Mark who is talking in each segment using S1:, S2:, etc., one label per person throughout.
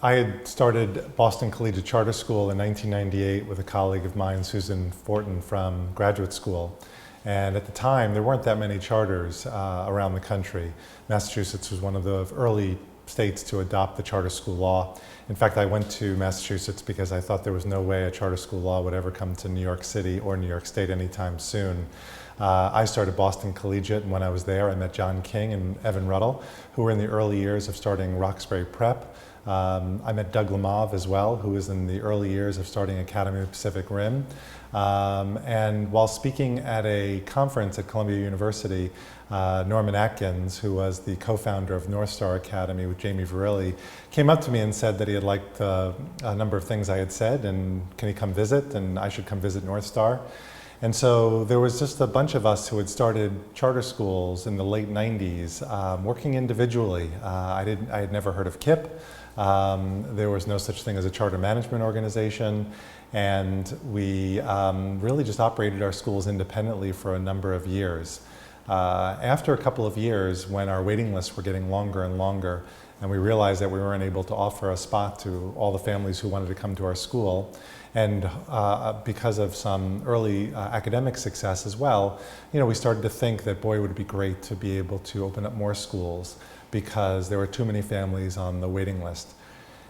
S1: I had started Boston Collegiate Charter School in 1998 with a colleague of mine, Susan Fortin, from graduate school. And at the time, there weren't that many charters around the country. Massachusetts was one of the early states to adopt the charter school law. In fact, I went to Massachusetts because I thought there was no way a charter school law would ever come to New York City or New York State anytime soon. I started Boston Collegiate, and when I was there, I met John King and Evan Ruddle, who were in the early years of starting Roxbury Prep. I met Doug Lemov as well, who was in the early years of starting Academy of Pacific Rim. And while speaking at a conference at Columbia University, Norman Atkins, who was the co-founder of North Star Academy with Jamie Verrilli, came up to me and said that he had liked a number of things I had said, and can he come visit, and I should come visit North Star. And so there was just a bunch of us who had started charter schools in the late 90s, working individually. I had never heard of KIPP. There was no such thing as a charter management organization, and we really just operated our schools independently for a number of years. After a couple of years, when our waiting lists were getting longer and longer, and we realized that we weren't able to offer a spot to all the families who wanted to come to our school, and because of some early academic success as well, we started to think that, boy, it would be great to be able to open up more schools because there were too many families on the waiting list.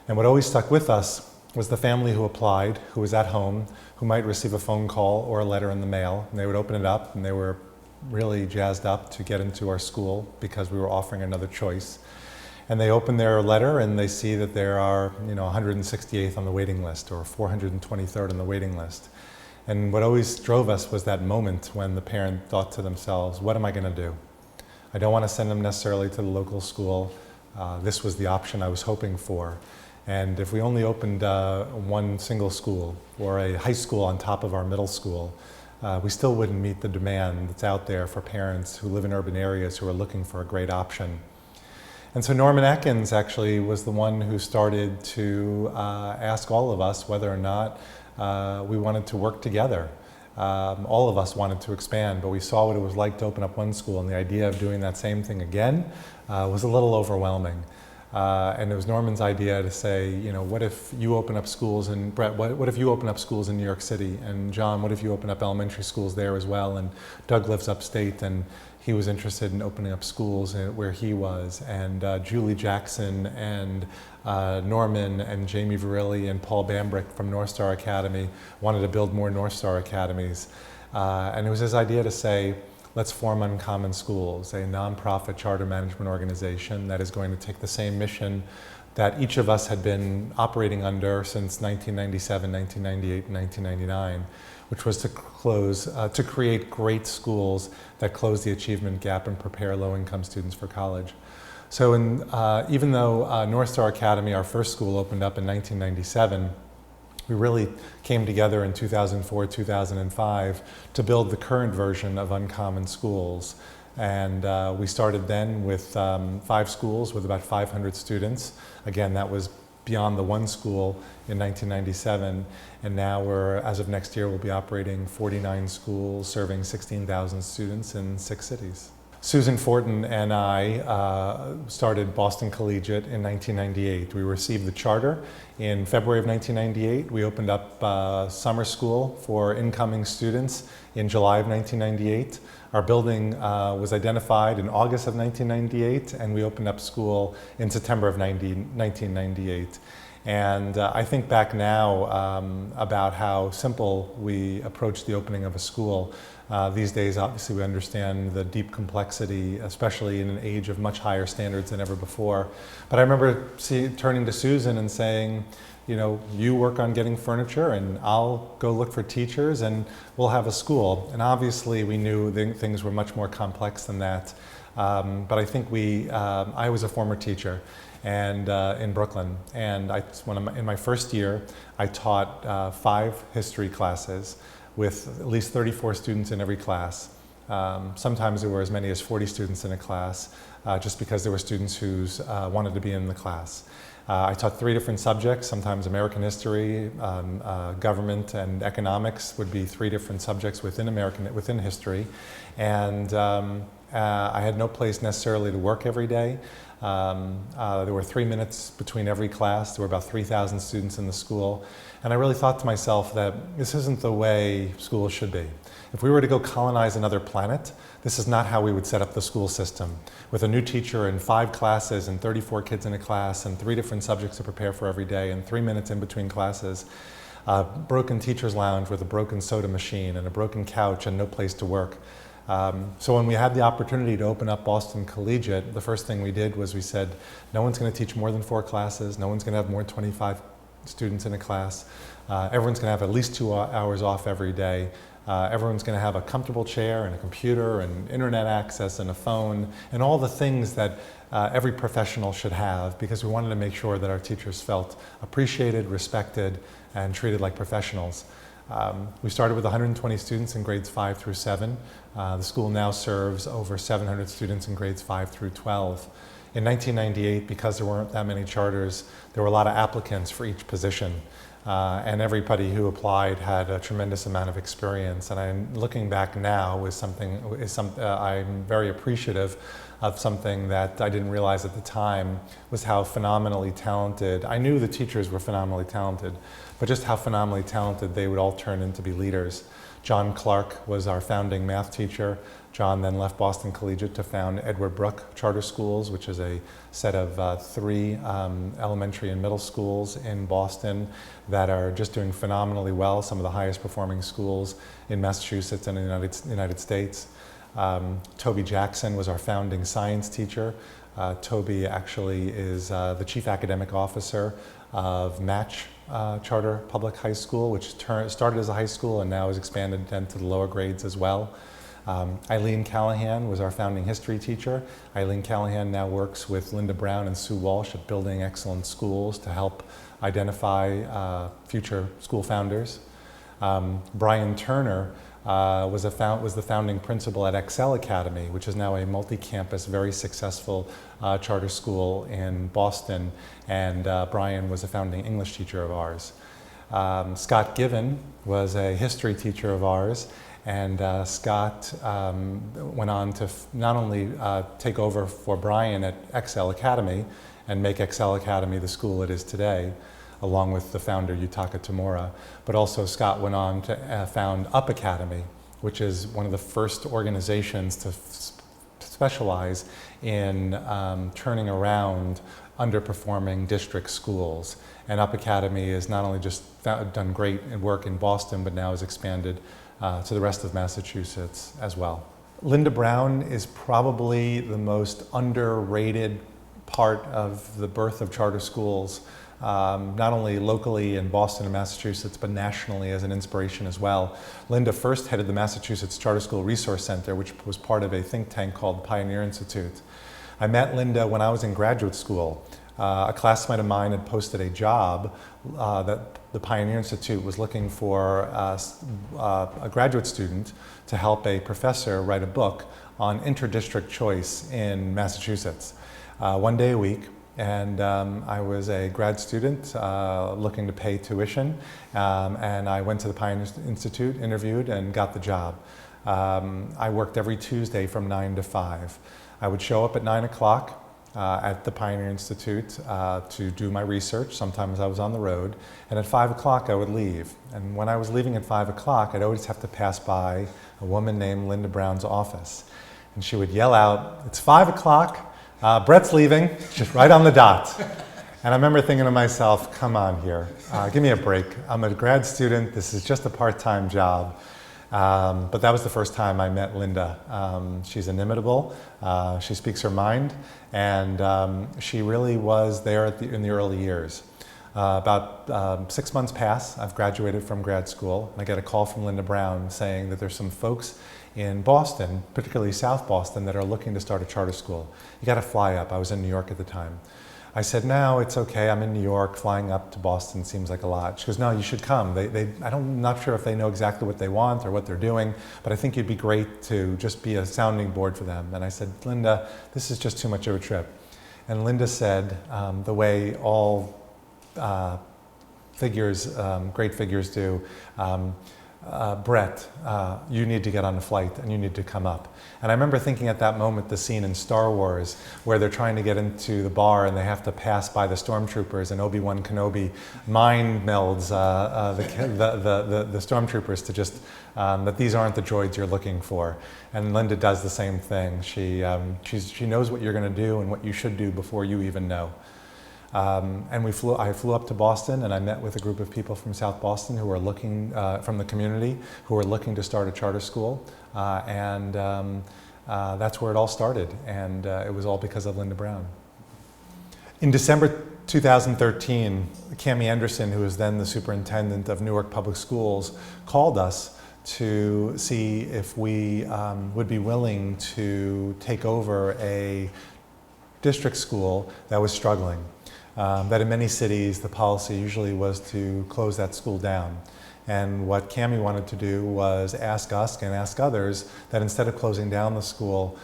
S1: And what always stuck with us was the family who applied, who was at home, who might receive a phone call or a letter in the mail, and they would open it up, and they were really jazzed up to get into our school because we were offering another choice. And they open their letter and they see that there are 168th on the waiting list or 423rd on the waiting list. And what always drove us was that moment when the parent thought to themselves, what am I going to do? I don't want to send them necessarily to the local school. This was the option I was hoping for. And if we only opened one single school or a high school on top of our middle school, we still wouldn't meet the demand that's out there for parents who live in urban areas who are looking for a great option. And so Norman Atkins actually was the one who started to ask all of us whether or not we wanted to work together. All of us wanted to expand, but we saw what it was like to open up one school, and the idea of doing that same thing again was a little overwhelming. And it was Norman's idea to say, what if you open up schools, and Brett, what if you open up schools in New York City? And John, what if you open up elementary schools there as well? And Doug lives upstate, and he was interested in opening up schools where he was. And Julie Jackson and Norman and Jamie Verrilli and Paul Bambrick from North Star Academy wanted to build more North Star Academies. And it was his idea to say, let's form Uncommon Schools, a nonprofit charter management organization that is going to take the same mission that each of us had been operating under since 1997, 1998, and 1999, which was to create great schools that close the achievement gap and prepare low-income students for college. So even though North Star Academy, our first school, opened up in 1997, we really came together in 2004, 2005 to build the current version of Uncommon Schools. And we started then with 5 schools with about 500 students. Again, that was beyond the one school in 1997. And now as of next year, we'll be operating 49 schools, serving 16,000 students in 6 cities. Susan Fortin and I started Boston Collegiate in 1998. We received the charter in February of 1998. We opened up summer school for incoming students in July of 1998. Our building was identified in August of 1998, and we opened up school in September of 1998. And I think back now about how simple we approach the opening of a school. These days, obviously, we understand the deep complexity, especially in an age of much higher standards than ever before. But I remember turning to Susan and saying, you work on getting furniture, and I'll go look for teachers, and we'll have a school. And obviously, we knew things were much more complex than that. But I think I was a former teacher and in Brooklyn, and in my first year, I taught 5 history classes with at least 34 students in every class. Sometimes there were as many as 40 students in a class, just because there were students who wanted to be in the class. I taught 3 different subjects. Sometimes American history, government, and economics would be 3 different subjects within history. And I had no place necessarily to work every day. There were 3 minutes between every class. There were about 3,000 students in the school. And I really thought to myself that this isn't the way schools should be. If we were to go colonize another planet, this is not how we would set up the school system. With a new teacher and 5 classes and 34 kids in a class and 3 different subjects to prepare for every day and 3 minutes in between classes, a broken teacher's lounge with a broken soda machine and a broken couch and no place to work. So when we had the opportunity to open up Boston Collegiate, the first thing we did was we said, no one's going to teach more than 4 classes, no one's going to have more than 25 students in a class, everyone's going to have at least 2 hours off every day. Everyone's going to have a comfortable chair and a computer and internet access and a phone and all the things that every professional should have, because we wanted to make sure that our teachers felt appreciated, respected, and treated like professionals. We started with 120 students in grades 5 through 7. The school now serves over 700 students in grades 5 through 12. In 1998, because there weren't that many charters, there were a lot of applicants for each position. And everybody who applied had a tremendous amount of experience. And I'm looking back now I'm very appreciative of something that I didn't realize at the time, was how phenomenally talented. I knew the teachers were phenomenally talented, but just how phenomenally talented they would all turn into be leaders. John Clark was our founding math teacher. John then left Boston Collegiate to found Edward Brooke Charter Schools, which is a set of 3 elementary and middle schools in Boston that are just doing phenomenally well, some of the highest performing schools in Massachusetts and in the United States. Toby Jackson was our founding science teacher. Toby actually is the chief academic officer of Match Charter Public High School, which started as a high school and now has expanded into the lower grades as well. Eileen Callahan was our founding history teacher. Eileen Callahan now works with Linda Brown and Sue Walsh at Building Excellent Schools to help identify future school founders. Brian Turner was the founding principal at Excel Academy, which is now a multi-campus, very successful charter school in Boston, and Brian was a founding English teacher of ours. Scott Given was a history teacher of ours, and Scott went on to not only take over for Brian at Excel Academy and make Excel Academy the school it is today, along with the founder Yutaka Tamura, but also Scott went on to found Up Academy, which is one of the first organizations to specialize in turning around underperforming district schools. And Up Academy has not only just done great work in Boston, but now has expanded to the rest of Massachusetts as well. Linda Brown is probably the most underrated part of the birth of charter schools, not only locally in Boston and Massachusetts, but nationally as an inspiration as well. Linda first headed the Massachusetts Charter School Resource Center, which was part of a think tank called Pioneer Institute. I met Linda when I was in graduate school. A classmate of mine had posted a job that the Pioneer Institute was looking for a graduate student to help a professor write a book on interdistrict choice in Massachusetts, 1 day a week. And I was a grad student looking to pay tuition, and I went to the Pioneer Institute, interviewed, and got the job. I worked every Tuesday from 9 to 5. I would show up at 9 o'clock at the Pioneer Institute to do my research. Sometimes I was on the road, and at 5 o'clock I would leave. And when I was leaving at 5 o'clock, I'd always have to pass by a woman named Linda Brown's office. And she would yell out, "It's 5 o'clock, Brett's leaving," just right on the dot. And I remember thinking to myself, come on here, give me a break. I'm a grad student, this is just a part-time job. But that was the first time I met Linda. She's inimitable, she speaks her mind, and she really was there in the early years. About 6 months pass, I've graduated from grad school, and I get a call from Linda Brown saying that there's some folks in Boston, particularly South Boston, that are looking to start a charter school. You gotta fly up. I was in New York at the time. I said, no, it's okay, I'm in New York, flying up to Boston seems like a lot. She goes, no, you should come. I'm not sure if they know exactly what they want or what they're doing, but I think you'd be great to just be a sounding board for them. And I said, Linda, this is just too much of a trip. And Linda said, the way all great figures do, Brett, you need to get on the flight and you need to come up. And I remember thinking at that moment the scene in Star Wars where they're trying to get into the bar and they have to pass by the stormtroopers, and Obi-Wan Kenobi mind melds the stormtroopers to just, that these aren't the droids you're looking for. And Linda does the same thing. She knows what you're going to do and what you should do before you even know. And I flew up to Boston, and I met with a group of people from South Boston who were looking, from the community, who were looking to start a charter school. That's where it all started. And it was all because of Linda Brown. In December 2013, Cammie Anderson, who was then the superintendent of Newark Public Schools, called us to see if we would be willing to take over a district school that was struggling. That in many cities, the policy usually was to close that school down. And what Cammie wanted to do was ask us and ask others that instead of closing down the school,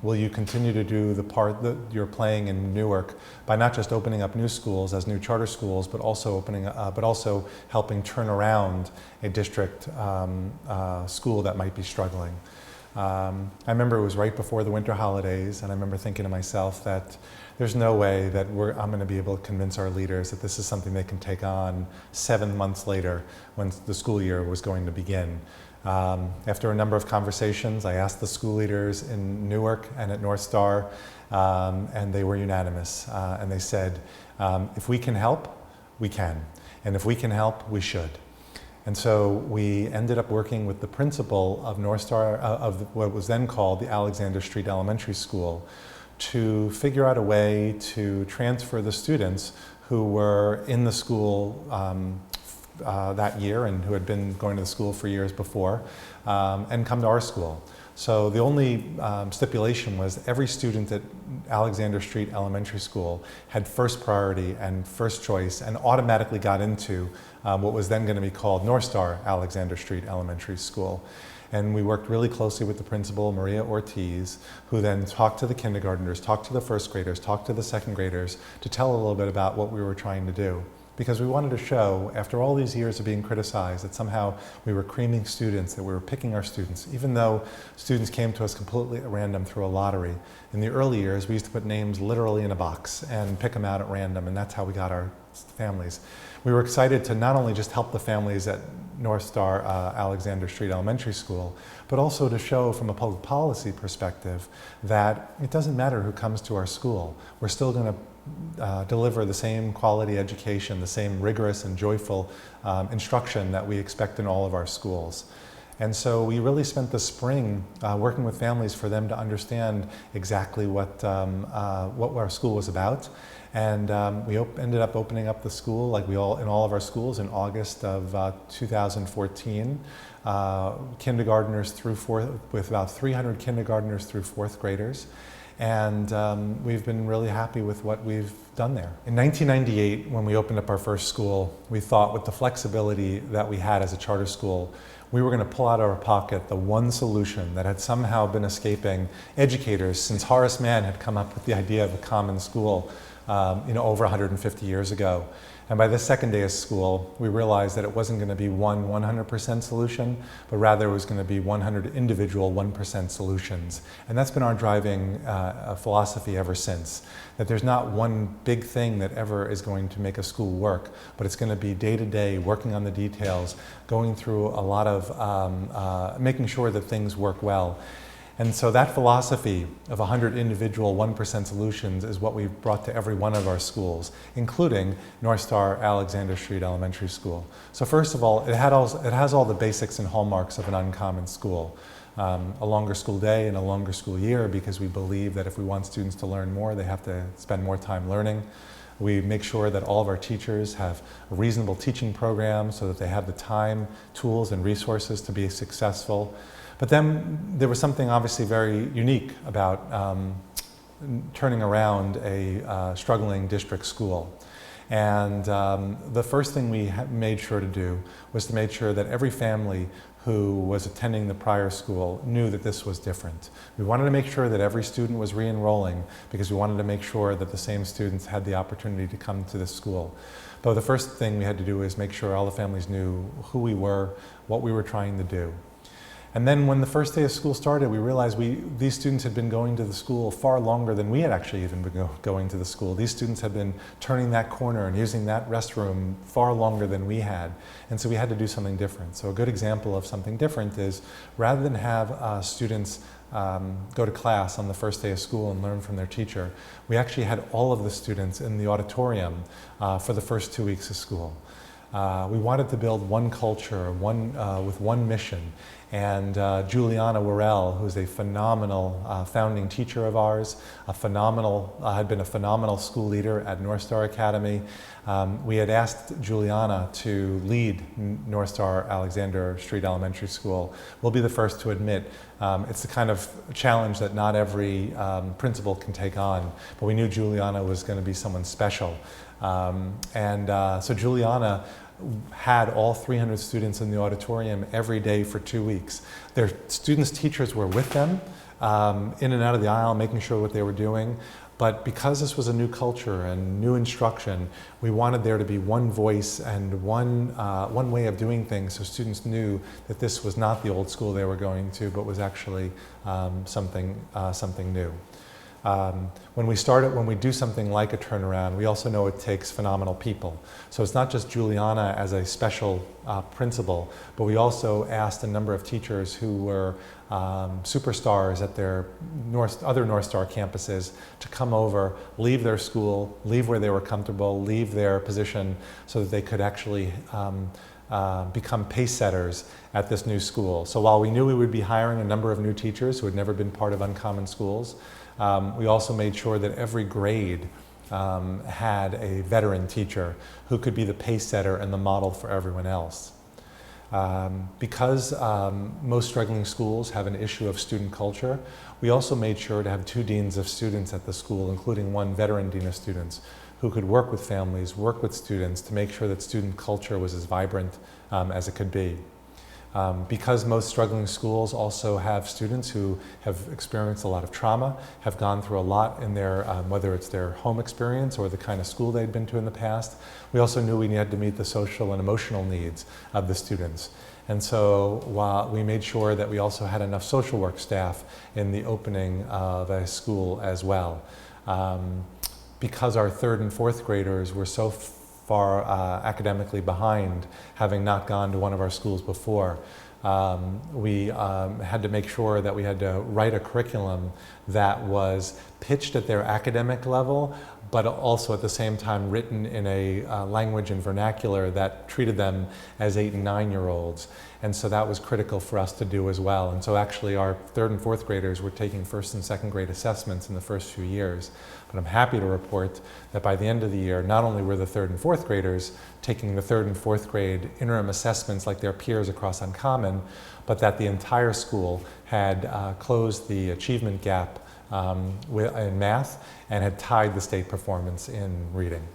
S1: will you continue to do the part that you're playing in Newark by not just opening up new schools as new charter schools, but also helping turn around a district school that might be struggling. I remember it was right before the winter holidays, and I remember thinking to myself that there's no way that I'm going to be able to convince our leaders that this is something they can take on 7 months later when the school year was going to begin. After a number of conversations, I asked the school leaders in Newark and at North Star, and they were unanimous. And they said, if we can help, we can. And if we can help, we should. And so we ended up working with the principal of North Star, of what was then called the Alexander Street Elementary School, to figure out a way to transfer the students who were in the school that year and who had been going to the school for years before, and come to our school. So the only stipulation was every student at Alexander Street Elementary School had first priority and first choice and automatically got into what was then going to be called North Star Alexander Street Elementary School. And we worked really closely with the principal, Maria Ortiz, who then talked to the kindergartners, talked to the first graders, talked to the second graders to tell a little bit about what we were trying to do. Because we wanted to show, after all these years of being criticized, that somehow we were creaming students, that we were picking our students, even though students came to us completely at random through a lottery. In the early years, we used to put names literally in a box and pick them out at random, and that's how we got our families. We were excited to not only just help the families at North Star Alexander Street Elementary School, but also to show from a public policy perspective that it doesn't matter who comes to our school. We're still going to deliver the same quality education, the same rigorous and joyful instruction that we expect in all of our schools. And so we really spent the spring working with families for them to understand exactly what our school was about. And we ended up opening up the school, like in all of our schools, in August of 2014. Kindergartners through with about 300 kindergartners through fourth graders. And we've been really happy with what we've done there. In 1998, when we opened up our first school, we thought with the flexibility that we had as a charter school, we were going to pull out of our pocket the one solution that had somehow been escaping educators since Horace Mann had come up with the idea of a common school over 150 years ago. And by the second day of school, we realized that it wasn't going to be one 100% solution, but rather it was going to be 100 individual 1% solutions. And that's been our driving philosophy ever since. That there's not one big thing that ever is going to make a school work, but it's going to be day to day, working on the details, going through a lot of making sure that things work well. And so that philosophy of 100 individual 1% solutions is what we've brought to every one of our schools, including North Star Alexander Street Elementary School. So first of all, it has all the basics and hallmarks of an uncommon school. A longer school day and a longer school year, because we believe that if we want students to learn more, they have to spend more time learning. We make sure that all of our teachers have a reasonable teaching program so that they have the time, tools, and resources to be successful. But then there was something obviously very unique about turning around a struggling district school. And the first thing we made sure to do was to make sure that every family who was attending the prior school knew that this was different. We wanted to make sure that every student was re-enrolling because we wanted to make sure that the same students had the opportunity to come to this school. But the first thing we had to do was make sure all the families knew who we were, what we were trying to do. And then when the first day of school started, we realized these students had been going to the school far longer than we had actually even been going to the school. These students had been turning that corner and using that restroom far longer than we had. And so we had to do something different. So a good example of something different is rather than have students go to class on the first day of school and learn from their teacher, we actually had all of the students in the auditorium for the first 2 weeks of school. We wanted to build one culture, with one mission. And Juliana Worrell, who's a phenomenal founding teacher of ours, had been a phenomenal school leader at North Star Academy. We had asked Juliana to lead North Star Alexander Street Elementary School. We'll be the first to admit it's the kind of challenge that not every principal can take on, but we knew Juliana was going to be someone special. So Juliana had all 300 students in the auditorium every day for 2 weeks. Their students' teachers were with them in and out of the aisle, making sure what they were doing. But because this was a new culture and new instruction, we wanted there to be one voice and one way of doing things, so students knew that this was not the old school they were going to, but was actually something new. When we do something like a turnaround, we also know it takes phenomenal people. So it's not just Juliana as a special principal, but we also asked a number of teachers who were superstars at their other North Star campuses to come over, leave their school, leave where they were comfortable, leave their position so that they could actually become pace setters at this new school. So while we knew we would be hiring a number of new teachers who had never been part of Uncommon Schools, we also made sure that every grade had a veteran teacher who could be the pace setter and the model for everyone else. Because most struggling schools have an issue of student culture, we also made sure to have 2 deans of students at the school, including 1 veteran dean of students, who could work with families, work with students to make sure that student culture was as vibrant as it could be. Because most struggling schools also have students who have experienced a lot of trauma, have gone through a lot in their, whether it's their home experience or the kind of school they'd been to in the past, we also knew we needed to meet the social and emotional needs of the students. And so while we made sure that we also had enough social work staff in the opening of a school as well. Because our 3rd and 4th graders were so far academically behind, having not gone to one of our schools before, we had to make sure that we had to write a curriculum that was pitched at their academic level, but also at the same time written in a language and vernacular that treated them as 8- and 9-year-olds. And so that was critical for us to do as well. And so actually our 3rd and 4th graders were taking 1st and 2nd grade assessments in the first few years. But I'm happy to report that by the end of the year, not only were the 3rd and 4th graders taking the 3rd and 4th grade interim assessments like their peers across Uncommon, but that the entire school had closed the achievement gap in math and had tied the state performance in reading.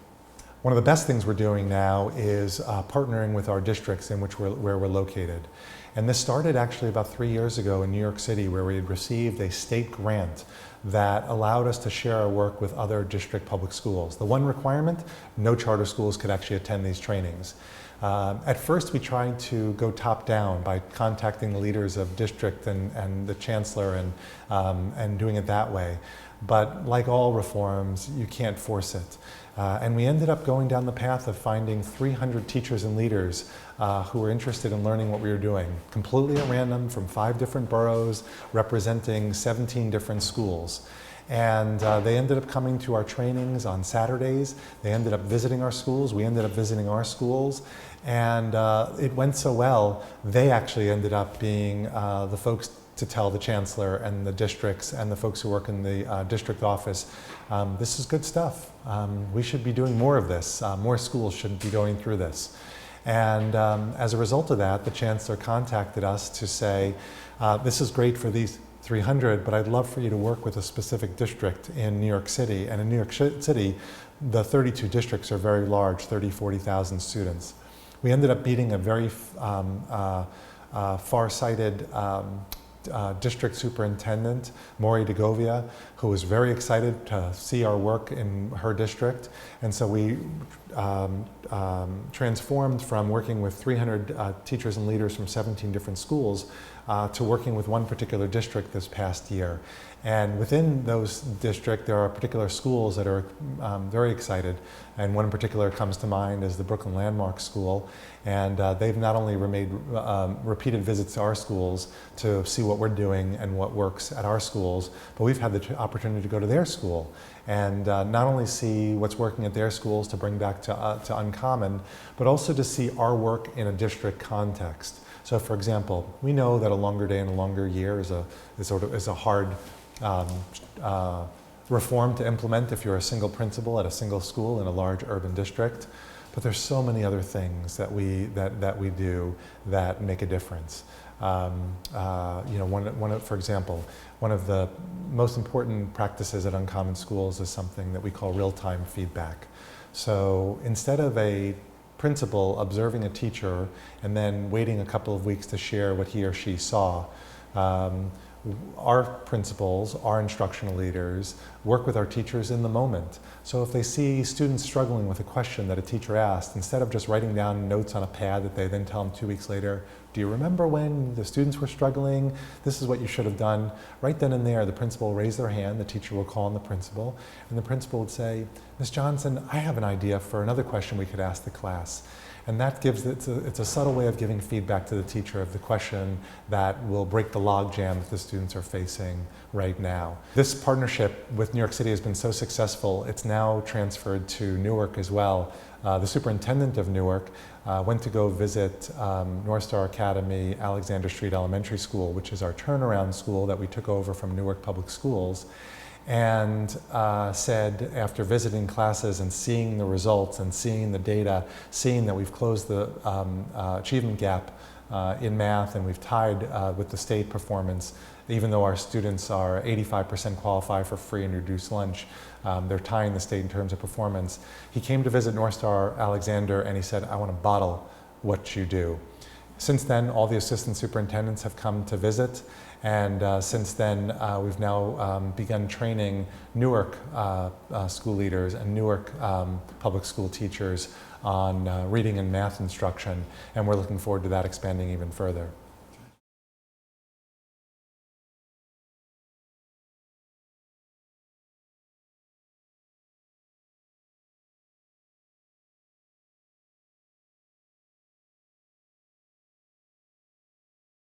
S1: One of the best things we're doing now is partnering with our districts in where we're located. And this started actually about 3 years ago in New York City, where we had received a state grant that allowed us to share our work with other district public schools. The one requirement, no charter schools could actually attend these trainings. At first we tried to go top down by contacting the leaders of district and the chancellor and doing it that way. But like all reforms, you can't force it. And we ended up going down the path of finding 300 teachers and leaders who were interested in learning what we were doing, completely at random from 5 different boroughs, representing 17 different schools. And they ended up coming to our trainings on Saturdays. They ended up visiting our schools. We ended up visiting our schools. And it went so well, they actually ended up being the folks to tell the chancellor and the districts and the folks who work in the district office, this is good stuff. We should be doing more of this. More schools should be going through this. And as a result of that, the chancellor contacted us to say, this is great for these 300, but I'd love for you to work with a specific district in New York City. And in New York City, the 32 districts are very large, 30, 40,000 students. We ended up meeting a very far-sighted district superintendent, Maury DeGovia, who was very excited to see our work in her district. And so we transformed from working with 300 teachers and leaders from 17 different schools to working with one particular district this past year. And within those districts, there are particular schools that are very excited. And one in particular comes to mind is the Brooklyn Landmark School. And they've not only made repeated visits to our schools to see what we're doing and what works at our schools, but we've had the opportunity to go to their school and not only see what's working at their schools to bring back to Uncommon, but also to see our work in a district context. So for example, we know that a longer day and a longer year is a hard reform to implement if you're a single principal at a single school in a large urban district. But there's so many other things that we do that make a difference. For example, one of the most important practices at Uncommon Schools is something that we call real-time feedback. So instead of a principal observing a teacher and then waiting a couple of weeks to share what he or she saw, our principals, our instructional leaders, work with our teachers in the moment. So if they see students struggling with a question that a teacher asked, instead of just writing down notes on a pad that they then tell them 2 weeks later, do you remember when the students were struggling? This is what you should have done. Right then and there, the principal will raise their hand, the teacher will call on the principal, and the principal would say, Ms. Johnson, I have an idea for another question we could ask the class. And that gives, it's a subtle way of giving feedback to the teacher of the question that will break the logjam that the students are facing right now. This partnership with New York City has been so successful, it's now transferred to Newark as well. The superintendent of Newark went to go visit North Star Academy, Alexander Street Elementary School, which is our turnaround school that we took over from Newark Public Schools, and said, after visiting classes and seeing the results and seeing the data, seeing that we've closed the achievement gap in math and we've tied with the state performance, even though our students are 85% qualify for free and reduced lunch, they're tying the state in terms of performance. He came to visit North Star Alexander and he said, I want to bottle what you do. Since then, all the assistant superintendents have come to visit, and since then, we've now begun training Newark school leaders and Newark public school teachers on reading and math instruction, and we're looking forward to that expanding even further.